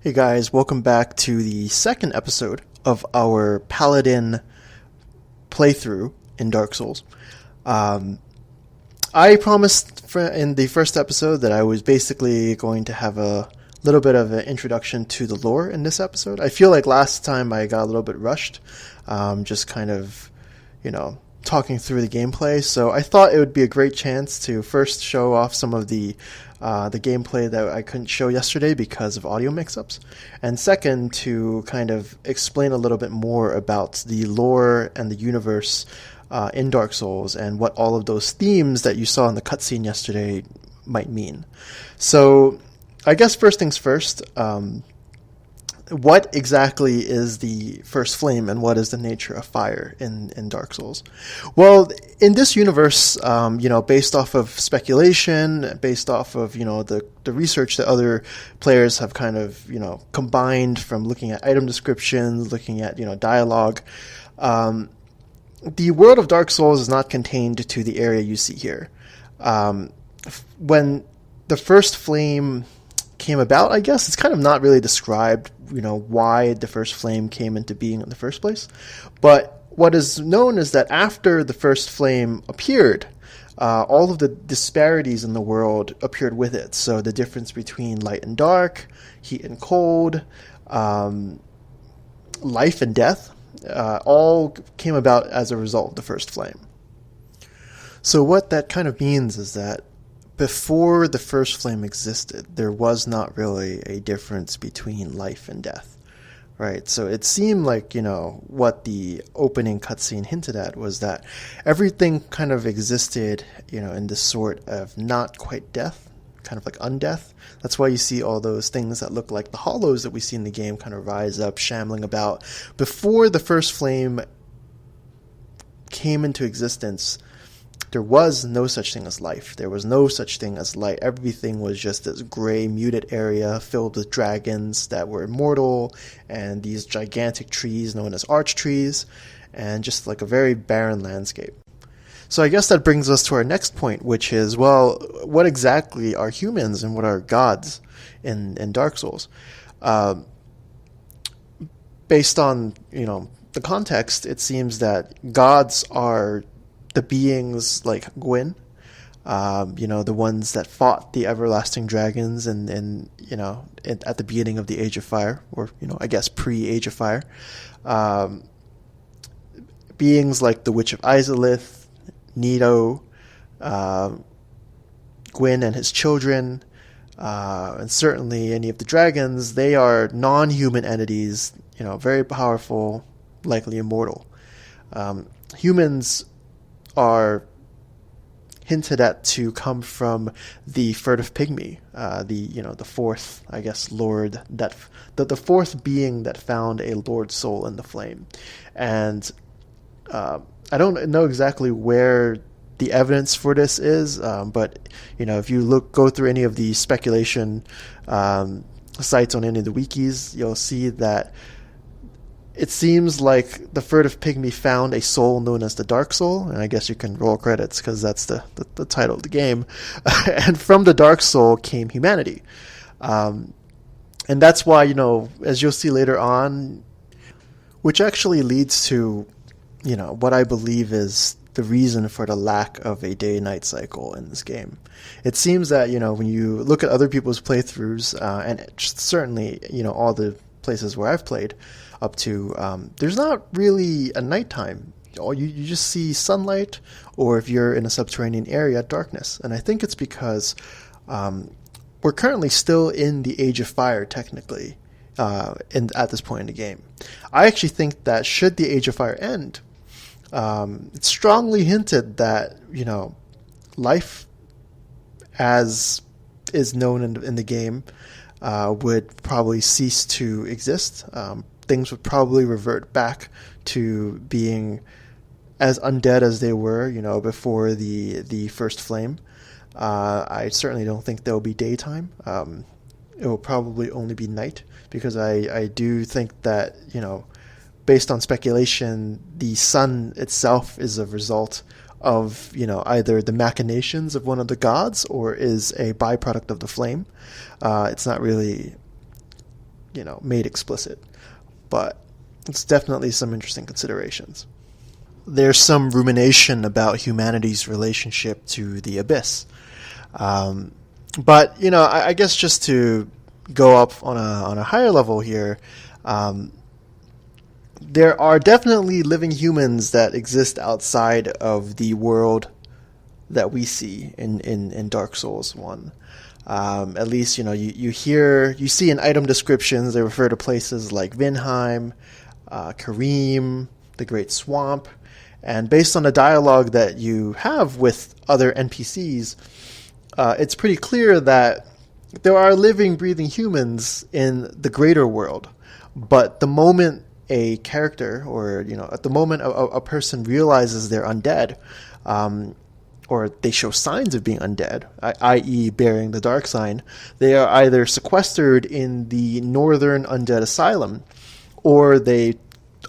Hey guys, welcome back to the second episode of our Paladin playthrough in Dark Souls. I promised in the first episode that I was basically going to have a little bit of an introduction to the lore in this episode. I feel like last time I got a little bit rushed, just kind of, talking through the gameplay. So I thought it would be a great chance to first show off some of the gameplay that I couldn't show yesterday because of audio mix-ups, and second, to kind of explain a little bit more about the lore and the universe in Dark Souls and what all of those themes that you saw in the cutscene yesterday might mean. So I guess first things first, what exactly is the first flame and what is the nature of fire in Dark Souls? Well, in this universe, based off of speculation, based off of, the research that other players have kind of, combined from looking at item descriptions, looking at, dialogue, the world of Dark Souls is not contained to the area you see here. When the first flame came about, I guess it's kind of not really described, why the first flame came into being in the first place. But what is known is that after the first flame appeared, all of the disparities in the world appeared with it. So the difference between light and dark, heat and cold, life and death, all came about as a result of the first flame. So what that kind of means is that before the first flame existed, there was not really a difference between life and death, right? So it seemed like, what the opening cutscene hinted at was that everything kind of existed, in this sort of not quite death, kind of like undeath. That's why you see all those things that look like the hollows that we see in the game kind of rise up, shambling about. Before the first flame came into existence, there was no such thing as life. There was no such thing as light. Everything was just this gray, muted area filled with dragons that were immortal and these gigantic trees known as arch trees, and just like a very barren landscape. So I guess that brings us to our next point, which is, well, what exactly are humans and what are gods in Dark Souls? Based on, the context, it seems that gods are the beings like Gwyn, the ones that fought the everlasting dragons and at the beginning of the Age of Fire, or, I guess pre-Age of Fire. Beings like the Witch of Izalith, Nito, Gwyn and his children, and certainly any of the dragons, they are non-human entities, very powerful, likely immortal. Humans are hinted at to come from the furtive pygmy, the fourth, I guess, lord, that the fourth being that found a lord soul in the flame. And I don't know exactly where the evidence for this is, but if you go through any of the speculation sites on any of the wikis, you'll see that it seems like the furtive pygmy found a soul known as the Dark Soul, and I guess you can roll credits because that's the title of the game. And from the Dark Soul came humanity. And that's why, as you'll see later on, which actually leads to, what I believe is the reason for the lack of a day-night cycle in this game. It seems that, when you look at other people's playthroughs, and certainly, all the places where I've played up to, there's not really a nighttime. You just see sunlight, or if you're in a subterranean area, darkness. And I think it's because we're currently still in the Age of Fire, technically, at this point in the game. I actually think that should the Age of Fire end, it's strongly hinted that, life as is known in the game would probably cease to exist. Things would probably revert back to being as undead as they were, before the first flame. I certainly don't think there will be daytime. It will probably only be night, because I do think that, based on speculation, the sun itself is a result of, either the machinations of one of the gods or is a byproduct of the flame. It's not really made explicit. But it's definitely some interesting considerations. There's some rumination about humanity's relationship to the abyss. But I guess just to go up on a higher level here, there are definitely living humans that exist outside of the world that we see in Dark Souls 1. At least, you see in item descriptions, they refer to places like Vinheim, Kareem, the Great Swamp, and based on the dialogue that you have with other NPCs, it's pretty clear that there are living, breathing humans in the greater world. But the moment a character, or at the moment a person realizes they're undead, or they show signs of being undead, i.e. bearing the dark sign, they are either sequestered in the northern undead asylum, or they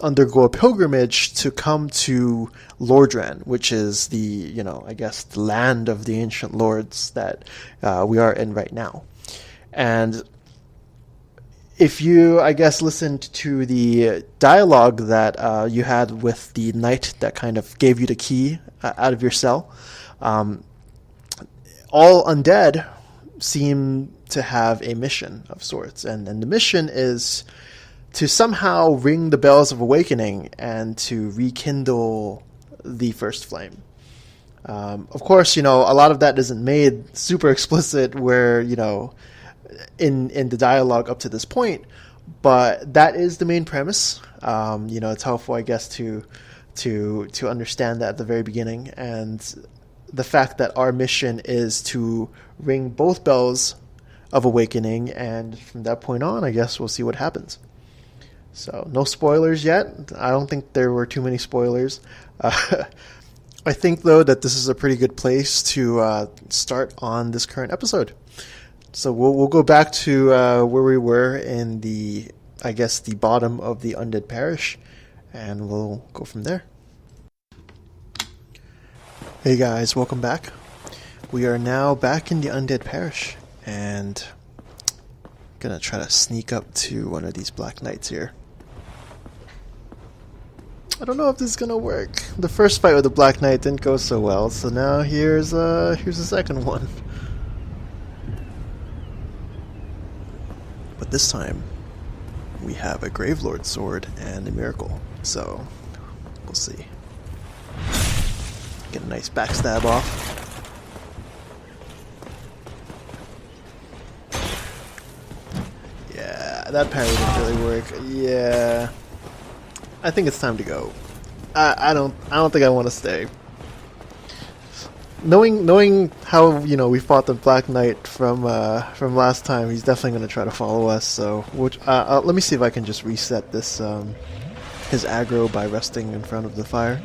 undergo a pilgrimage to come to Lordran, which is the, I guess, the land of the ancient lords that we are in right now. And if you, I guess, listened to the dialogue that you had with the knight that kind of gave you the key out of your cell, all undead seem to have a mission of sorts. And the mission is to somehow ring the bells of awakening and to rekindle the first flame. Of course, a lot of that isn't made super explicit where, in the dialogue up to this point, but that is the main premise. It's helpful, I guess, to understand that at the very beginning, and the fact that our mission is to ring both bells of awakening, and from that point on, I guess we'll see what happens. So, no spoilers yet. I don't think there were too many spoilers. I think, though, that this is a pretty good place to start on this current episode. So we'll go back to where we were in the bottom of the Undead Parish, and we'll go from there. Hey guys, welcome back. We are now back in the Undead Parish, and I'm gonna try to sneak up to one of these Black Knights here. I don't know if this is gonna work. The first fight with the Black Knight didn't go so well, so now here's the second one. But this time, we have a Gravelord sword and a miracle, so we'll see. Get a nice backstab off. Yeah, that parry didn't really work. Yeah, I think it's time to go. I don't think I want to stay. Knowing how we fought the Black Knight from last time, he's definitely going to try to follow us. So let me see if I can just reset this his aggro by resting in front of the fire.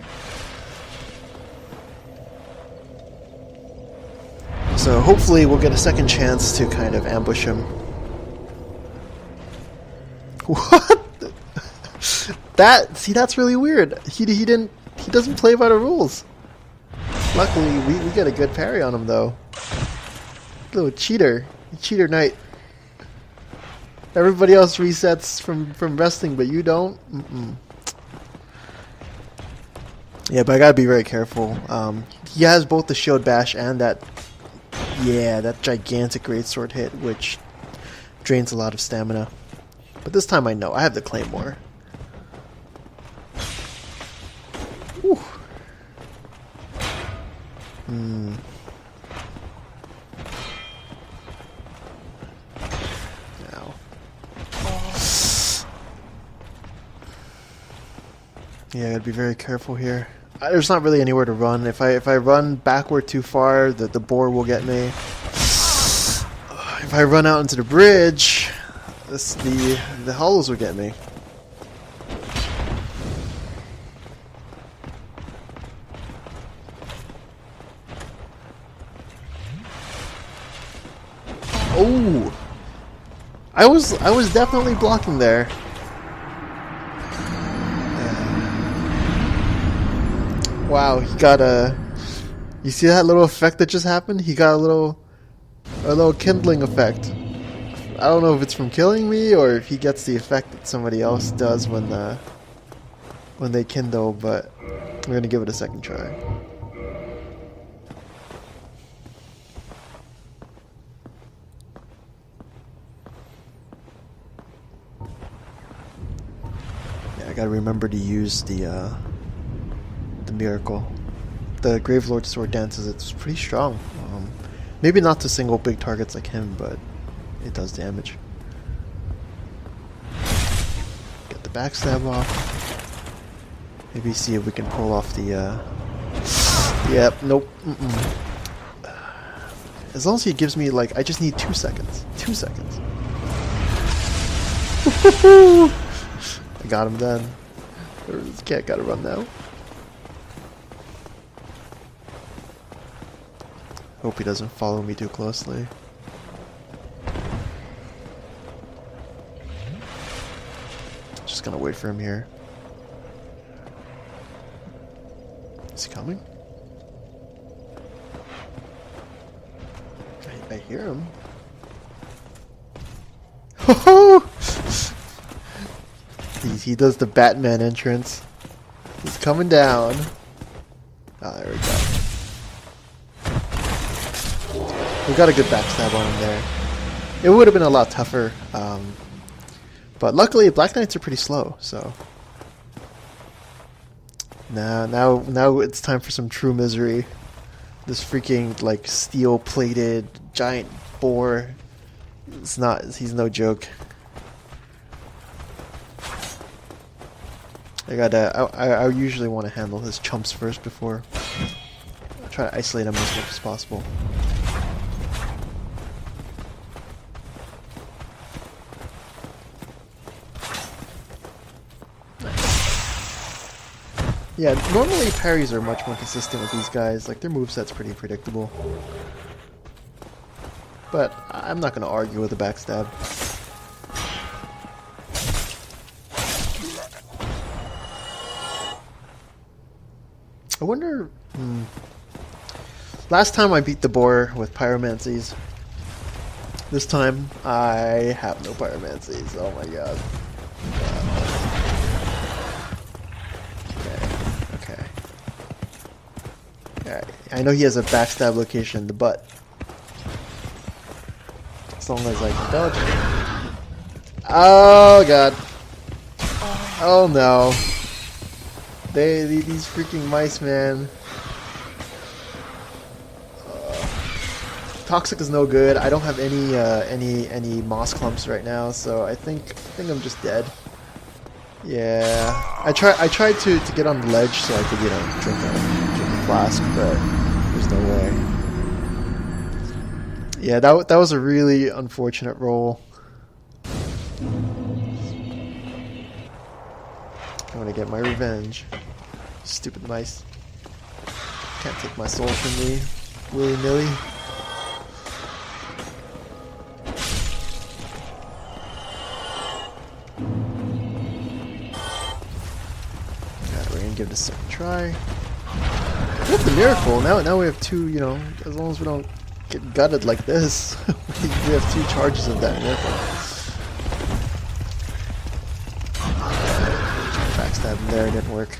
So hopefully we'll get a second chance to kind of ambush him. What? That's really weird. He doesn't play by the rules. Luckily, we get a good parry on him, though. Little cheater. Cheater knight. Everybody else resets from resting, but you don't? Mm-mm. Yeah, but I gotta be very careful. He has both the shield bash and that gigantic greatsword hit, which drains a lot of stamina. But this time I know. I have the claymore. Whew. Ow. Yeah, I gotta be very careful here. There's not really anywhere to run. If I run backward too far, the boar will get me. If I run out into the bridge, the hollows will get me. Oh, I was definitely blocking there. Wow, he got a. You see that little effect that just happened? He got a little kindling effect. I don't know if it's from killing me or if he gets the effect that somebody else does when they kindle, but we're gonna give it a second try. Yeah, I gotta remember to use the miracle. The Gravelord sword dances. It's pretty strong. Maybe not to single big targets like him, but it does damage. Get the backstab off. Maybe see if we can pull off the. Yep. Nope. As long as he gives me like, I just need 2 seconds. 2 seconds. I got him then. This cat gotta run now. Hope he doesn't follow me too closely. Just gonna wait for him here. Is he coming? I hear him. He does the Batman entrance. He's coming down. Ah, there we go. We got a good backstab on him there. It would have been a lot tougher, but luckily Black Knights are pretty slow. So now it's time for some true misery. This freaking like steel-plated giant boar. He's no joke. I usually want to handle his chumps first before I try to isolate him as much as possible. Yeah, normally parries are much more consistent with these guys. Like, their moveset's pretty predictable. But I'm not going to argue with the backstab. I wonder... Last time I beat the boar with pyromancies. This time I have no pyromancies. Oh my god. I know he has a backstab location in the butt. As long as I can dodge it. Oh god. Oh no. These freaking mice, man. Toxic is no good. I don't have any moss clumps right now, so I think I'm just dead. Yeah. I tried to get on the ledge so I could, drink a flask, but there's no way. Yeah, that was a really unfortunate roll. I'm gonna get my revenge. Stupid mice. Can't take my soul from me, willy-nilly. We're gonna give it a second try. We have the miracle. Now we have two, as long as we don't get gutted like this, we have 2 charges of that miracle. Backstab him there, it didn't work.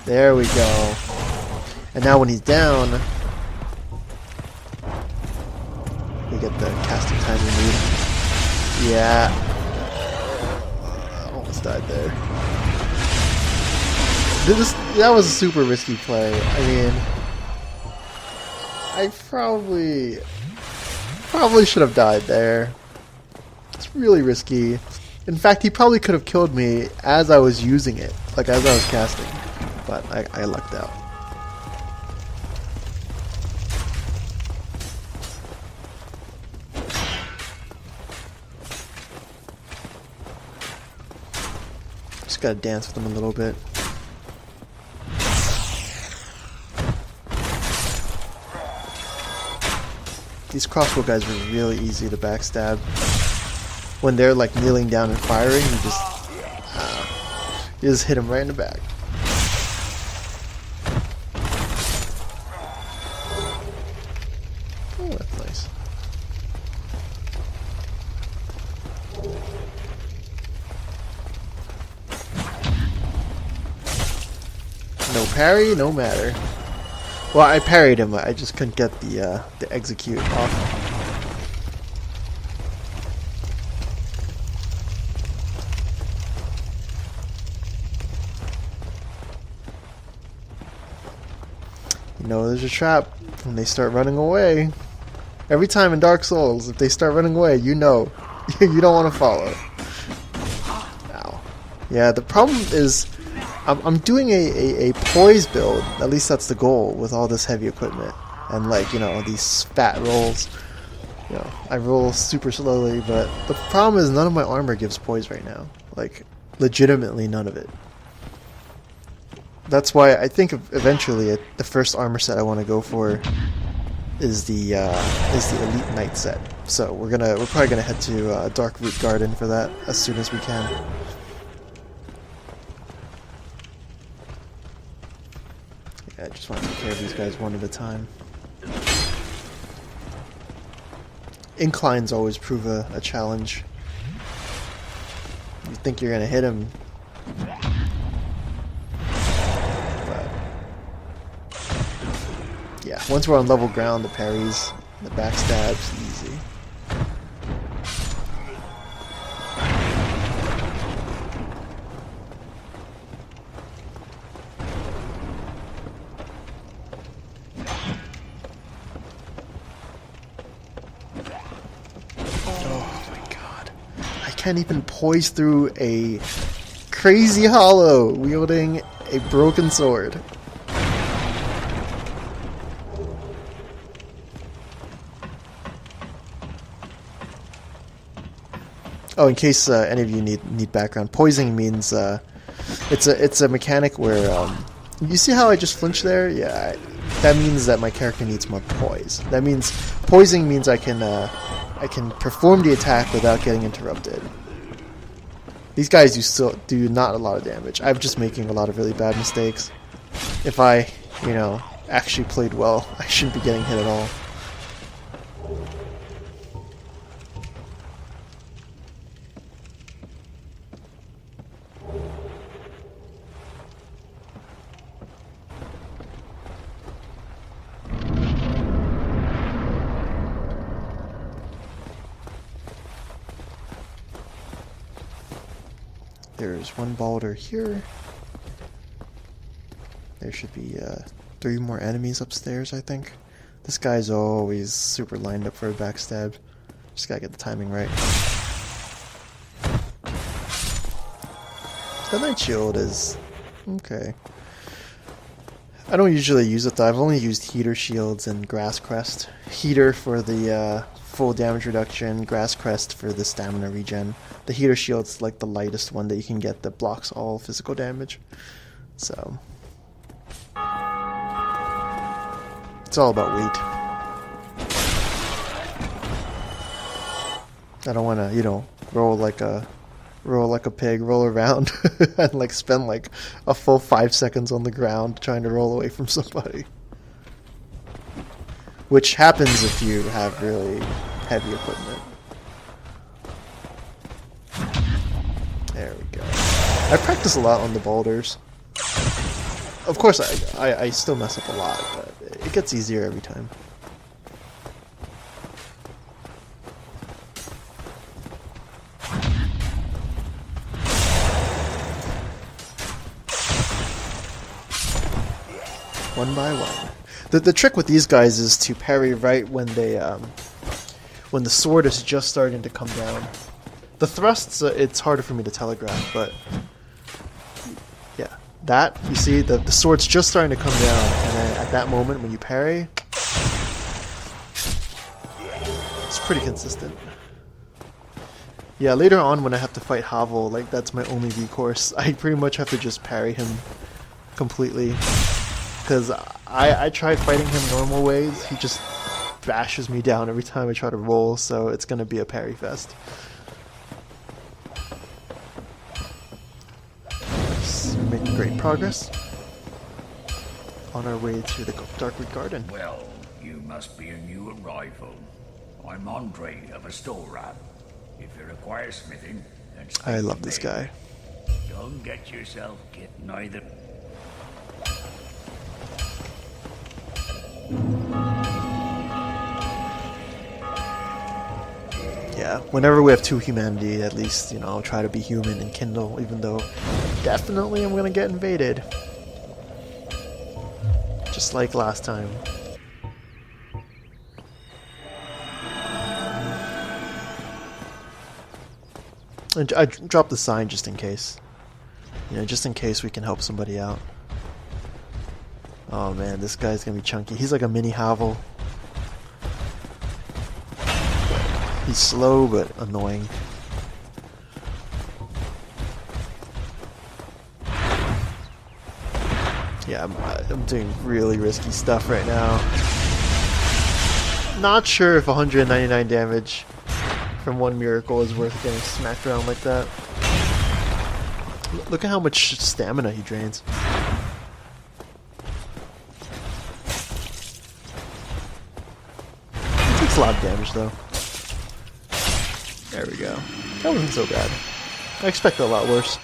There we go. And now when he's down, we get the casting time we need. Yeah. Almost died there. That was a super risky play. I mean, I probably should have died there. It's really risky. In fact, he probably could have killed me as I was using it, like as I was casting. But I lucked out. Just gotta dance with him a little bit. These crossbow guys are really easy to backstab. When they're like kneeling down and firing, you just hit them right in the back. Oh, that's nice. parry? No matter. Well, I parried him. I just couldn't get the execute off. You know, there's a trap when they start running away. Every time in Dark Souls, if they start running away, you know, you don't want to follow. Ow. Yeah, the problem is, I'm doing a poise build. At least that's the goal with all this heavy equipment and like, you know, these fat rolls. You know, I roll super slowly, but the problem is none of my armor gives poise right now. Like, legitimately none of it. That's why I think eventually the first armor set I want to go for is the Elite Knight set. So we're probably gonna head to Darkroot Garden for that as soon as we can. Yeah, I just want to take care of these guys one at a time. Inclines always prove a challenge. You think you're gonna hit him. Yeah, once we're on level ground, the parries, the backstabs, easy. Oh my god. I can't even poise through a crazy hollow wielding a broken sword. Oh, in case any of you need background, poising means it's a mechanic where you see how I just flinched there? Yeah, that means that my character needs more poise. That means poising means I can perform the attack without getting interrupted. These guys do not a lot of damage. I'm just making a lot of really bad mistakes. If I, you know, actually played well, I shouldn't be getting hit at all. There's one boulder here. There should be 3 more enemies upstairs, I think. This guy's always super lined up for a backstab. Just gotta get the timing right. The Night Shield is okay. I don't usually use it though. I've only used Heater Shields and Grass Crest. Heater for the full damage reduction, Grass Crest for the stamina regen. The Heater Shield's like the lightest one that you can get that blocks all physical damage. So it's all about weight. I don't want to, you know, roll like a pig, roll around and like spend like a full 5 seconds on the ground trying to roll away from somebody. Which happens if you have really heavy equipment. There we go. I practice a lot on the boulders. Of course I still mess up a lot, but it gets easier every time. One by one. The trick with these guys is to parry right when they when the sword is just starting to come down. The thrusts, it's harder for me to telegraph, but yeah, that, you see, the sword's just starting to come down, and then at that moment when you parry, it's pretty consistent. Yeah, later on when I have to fight Havel, like that's my only recourse. I pretty much have to just parry him completely. Because I tried fighting him normal ways, he just bashes me down every time I try to roll, so it's going to be a parry fest. Making great progress on our way to the Darkroot Garden. Well, you must be a new arrival. I'm Andre of Astorat. If you require smithing, then speak I love to this me. guy. Don't get yourself getting either. Yeah, whenever we have 2 humanity, at least, you know, I'll try to be human and kindle, even though definitely I'm gonna get invaded. Just like last time. And I dropped the sign just in case. You know, just in case we can help somebody out. Oh man, this guy's gonna be chunky. He's like a mini Havel. He's slow but annoying. Yeah, I'm doing really risky stuff right now. Not sure if 199 damage from one miracle is worth getting smacked around like that. Look at how much stamina he drains. He takes a lot of damage though. There we go. That wasn't so bad. I expected a lot worse.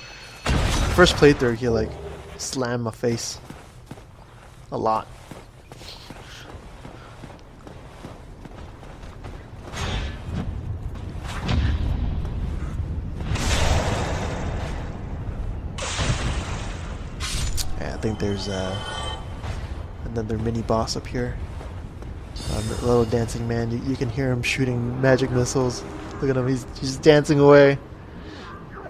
First playthrough, he like slammed my face. A lot. Yeah, I think there's another mini boss up here. The little dancing man. You can hear him shooting magic missiles. Look at him, he's dancing away.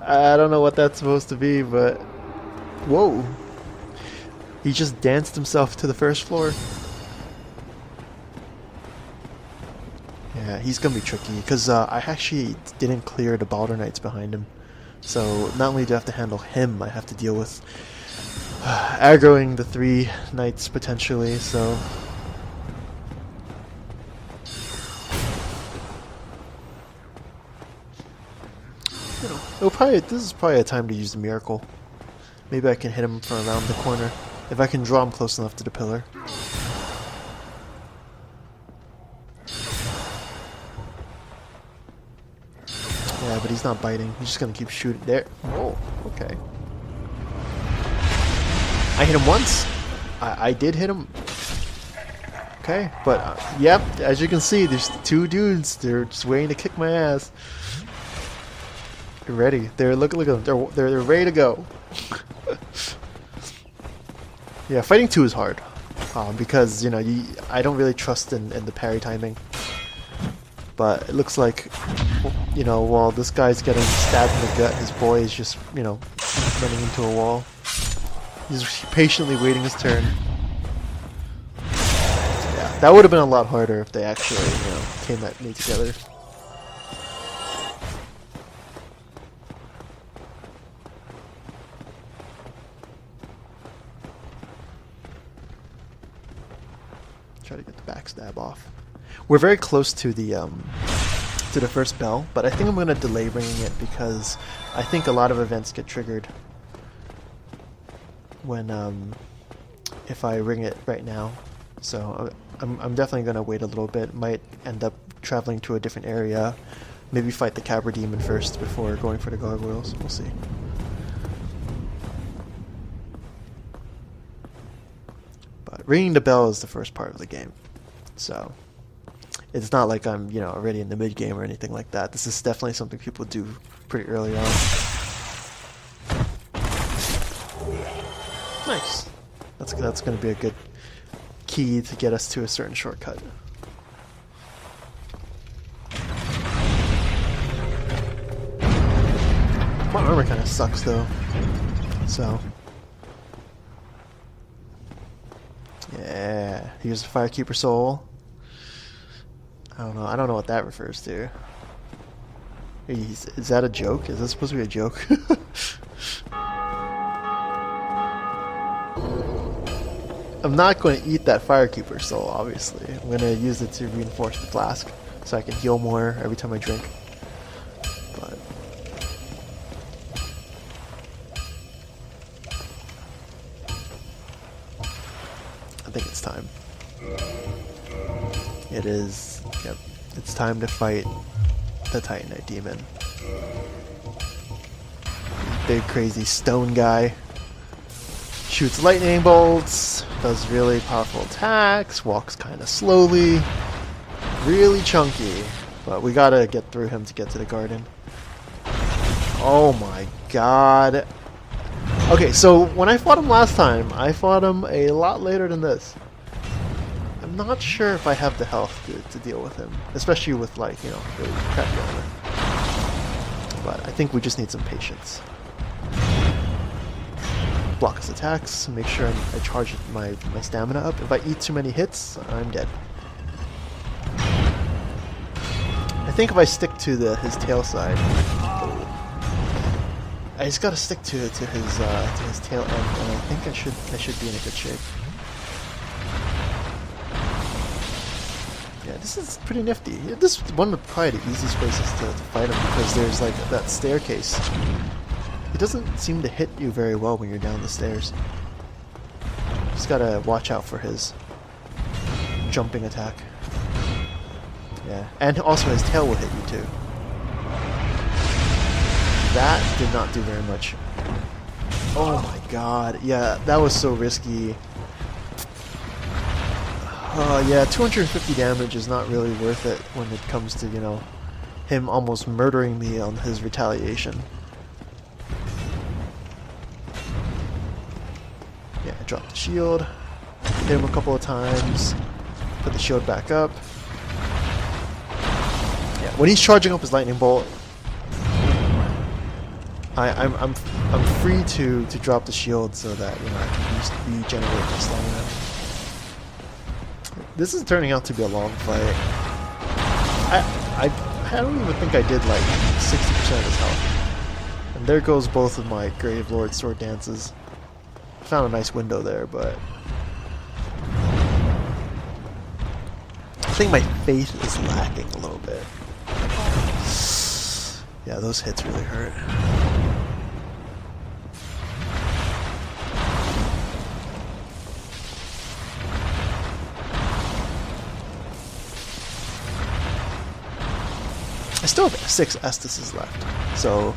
I don't know what that's supposed to be, but... Whoa! He just danced himself to the first floor. Yeah, he's gonna be tricky, because I actually didn't clear the Balder Knights behind him. So, not only do I have to handle him, I have to deal with aggroing the 3 knights potentially, so... This is probably a time to use the miracle. Maybe I can hit him from around the corner. If I can draw him close enough to the pillar. Yeah, but he's not biting. He's just gonna keep shooting. There. Oh, okay. I hit him once. I did hit him. Okay, but yep, as you can see, there's 2 dudes. They're just waiting to kick my ass. They're ready. Look at them. They're ready to go. Yeah, fighting 2 is hard because you know I don't really trust in the parry timing. But it looks like, you know, while this guy's getting stabbed in the gut, his boy is just, you know, running into a wall. He's patiently waiting his turn. Yeah, that would have been a lot harder if they actually, you know, came at me together. Try to get the backstab off. We're very close to the first bell, but I think I'm going to delay ringing it because I think a lot of events get triggered when if I ring it right now. So I'm definitely going to wait a little bit. Might end up traveling to a different area. Maybe fight the Cabra Demon first before going for the gargoyles. We'll see. But ringing the bell is the first part of the game, so it's not like I'm, you know, already in the mid game or anything like that. This is definitely something people do pretty early on. Nice. That's going to be a good key to get us to a certain shortcut. My armor kind of sucks though, so. Yeah, here's the Firekeeper Soul. I don't know what that refers to. Is that a joke? Is that supposed to be a joke? I'm not going to eat that Firekeeper Soul, obviously. I'm going to use it to reinforce the flask, so I can heal more every time I drink. But I think it's time. It is. Yep. It's time to fight the Titanite Demon. Big crazy stone guy. Shoots lightning bolts. Does really powerful attacks. Walks kind of slowly. Really chunky. But we gotta get through him to get to the garden. Oh my god. Okay, so when I fought him last time, I fought him a lot later than this. I'm not sure if I have the health to deal with him. Especially with, like, you know, really crappy armor. But I think we just need some patience. Block his attacks, make sure I charge my stamina up. If I eat too many hits, I'm dead. I think if I stick to his tail side, I just gotta stick to his tail end, and I think I should be in a good shape. Yeah, this is pretty nifty. This is one of probably the easiest places to fight him because there's like that staircase. It doesn't seem to hit you very well when you're down the stairs. Just gotta watch out for his jumping attack. Yeah, and also his tail will hit you too. That did not do very much. Oh my god, yeah, that was so risky. Yeah, 250 damage is not really worth it when it comes to, you know, him almost murdering me on his retaliation. Yeah, drop the shield, hit him a couple of times, put the shield back up. Yeah, when he's charging up his lightning bolt, I'm free to drop the shield so that, you know, I can regenerate my stamina. This is turning out to be a long fight. I don't even think I did like 60% of his health. And there goes both of my Grave Lord sword dances. Found a nice window there, but I think my faith is lacking a little bit. Yeah, those hits really hurt. I still have 6 Estises left, so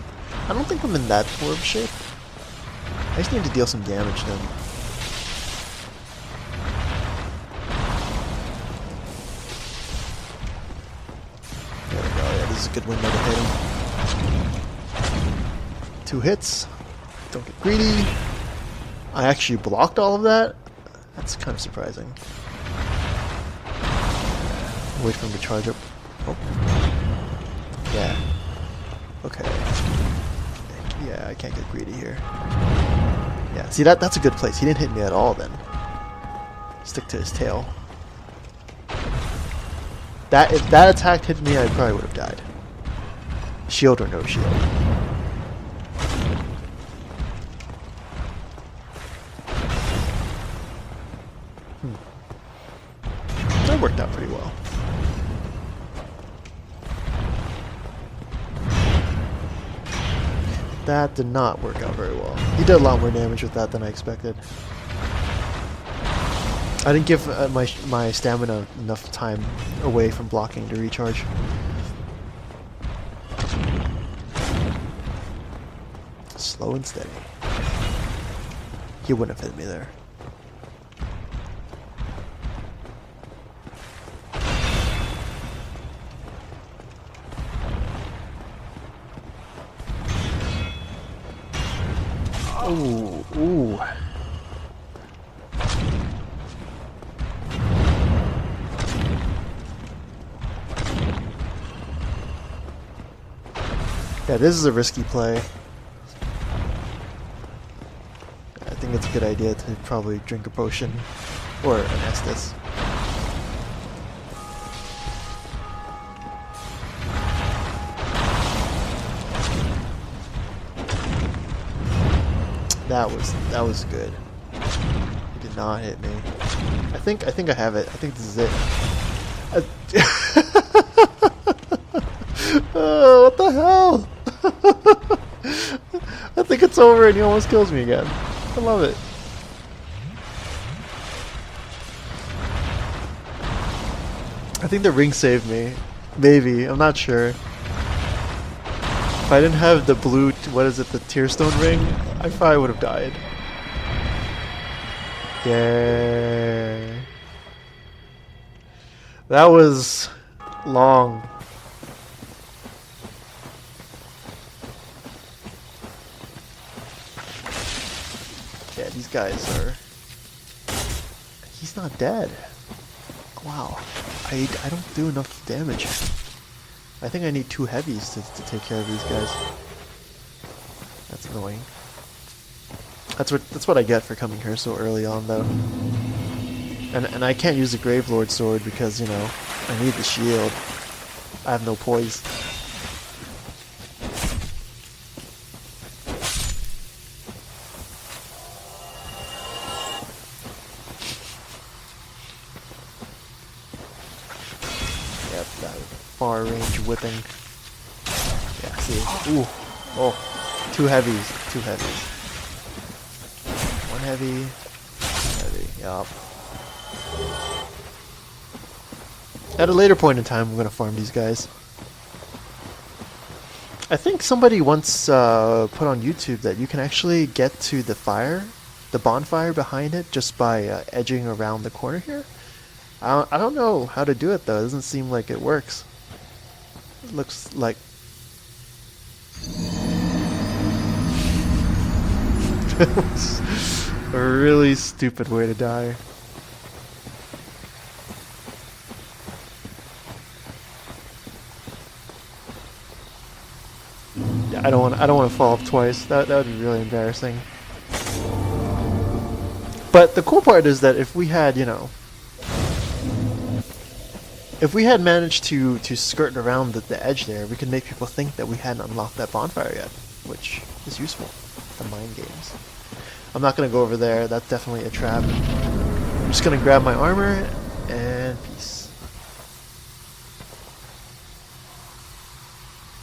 I don't think I'm in that poor of shape. I just need to deal some damage to him. There we go, yeah, this is a good window to hit him. 2 hits. Don't get greedy. I actually blocked all of that? That's kind of surprising. Wait for him to charge up. Oh. Yeah. Okay. Yeah, I can't get greedy here. Yeah, see, that's a good place. He didn't hit me at all then. Stick to his tail. If that attack hit me, I probably would have died. Shield or no shield. That worked out pretty well. That did not work out very well. He did a lot more damage with that than I expected. I didn't give my stamina enough time away from blocking to recharge. Slow and steady. He wouldn't have hit me there. Ooh, ooh. Yeah, this is a risky play. I think it's a good idea to probably drink a potion or an Estus. That was good. He did not hit me. I think I have it. I think this is it. Oh, what the hell? I think it's over and he almost kills me again. I love it. I think the ring saved me. Maybe. I'm not sure. If I didn't have the blue, what is it, the Tearstone ring, I probably would have died. Yeah. That was long. these guys are... He's not dead. Wow. I don't do enough damage. I think I need 2 heavies to take care of these guys. That's annoying. That's what I get for coming here so early on, though. And I can't use the Gravelord sword because, you know, I need the shield. I have no poise. Yep, that far range whipping. Yeah, see. Ooh. Oh. 2 heavies. 2 heavies. 1 heavy. 1 heavy. Yup. At a later point in time, I'm going to farm these guys. I think somebody once put on YouTube that you can actually get to the fire, the bonfire behind it, just by edging around the corner here. I don't know how to do it, though. It doesn't seem like it works. It looks like... That was a really stupid way to die. I don't want to fall off twice. That would be really embarrassing. But the cool part is that if we had, you know, if we had managed to skirt around the edge there, we could make people think that we hadn't unlocked that bonfire yet, which is useful. The mind games. I'm not going to go over there. That's definitely a trap. I'm just going to grab my armor and peace.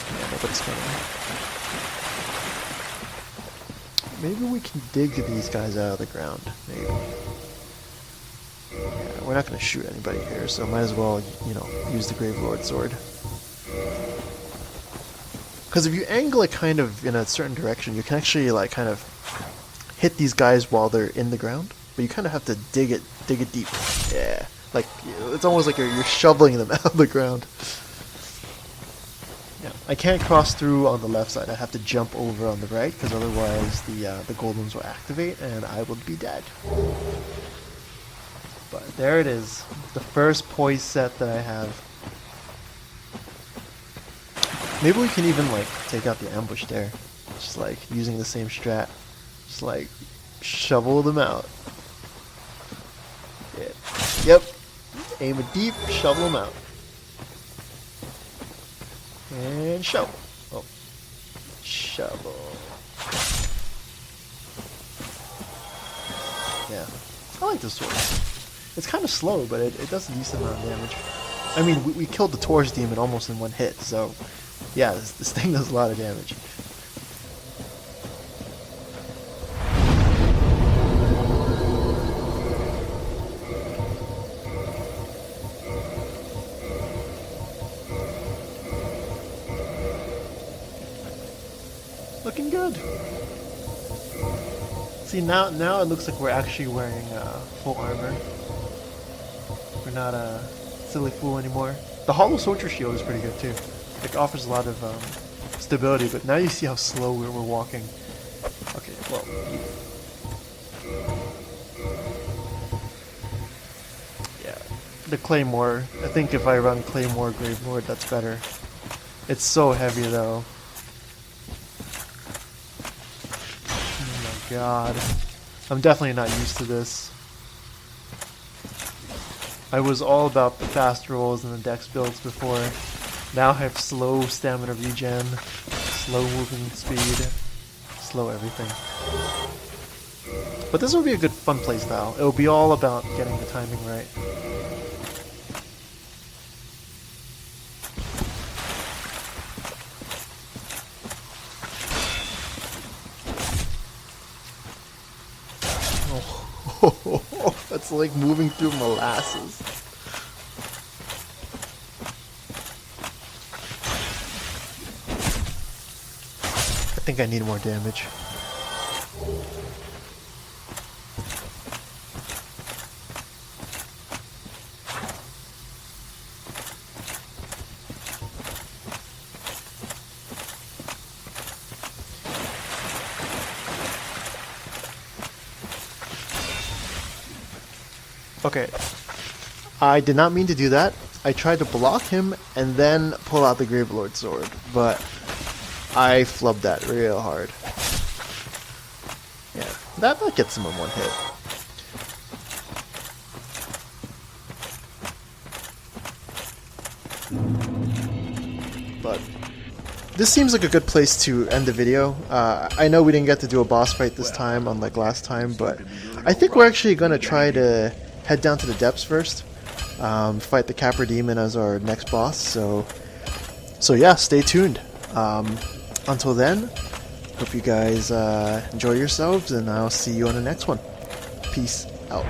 Yeah, nobody's coming. Maybe we can dig these guys out of the ground. Maybe. Yeah, we're not going to shoot anybody here, so might as well, you know, use the Gravelord sword. Because if you angle it kind of in a certain direction, you can actually like kind of hit these guys while they're in the ground, but you kind of have to dig it deep. Yeah, like it's almost like you're shoveling them out of the ground. Yeah, I can't cross through on the left side. I have to jump over on the right, because otherwise the golems will activate and I would be dead. But there it is, the first poise set that I have. Maybe we can even like take out the ambush there, just like using the same strat, just like shovel them out. Yeah. Yep, aim it deep, shovel them out. And shovel. Oh. Shovel. Yeah. I like this sword. It's kind of slow, but it does a decent amount of damage. I mean, we killed the Torch Demon almost in 1 hit, so... Yeah, this thing does a lot of damage. Looking good. See, now it looks like we're actually wearing full armor. We're not a silly fool anymore. The Hollow Soldier Shield is pretty good too. It offers a lot of stability, but now you see how slow we're walking. Okay, well... Yeah, the Claymore. I think if I run Claymore Gravelord, that's better. It's so heavy though. Oh my god. I'm definitely not used to this. I was all about the fast rolls and the dex builds before. Now I have slow stamina regen, slow moving speed, slow everything. But this will be a good fun playstyle. It will be all about getting the timing right. Oh, that's like moving through molasses. I think I need more damage. Okay. I did not mean to do that. I tried to block him and then pull out the Gravelord sword, but I flubbed that real hard. Yeah, that gets him in one hit. But this seems like a good place to end the video. I know we didn't get to do a boss fight this time, unlike last time, but I think we're actually going to try to head down to the depths first. Fight the Capra Demon as our next boss, so yeah, stay tuned. Until then, hope you guys enjoy yourselves, and I'll see you on the next one. Peace out.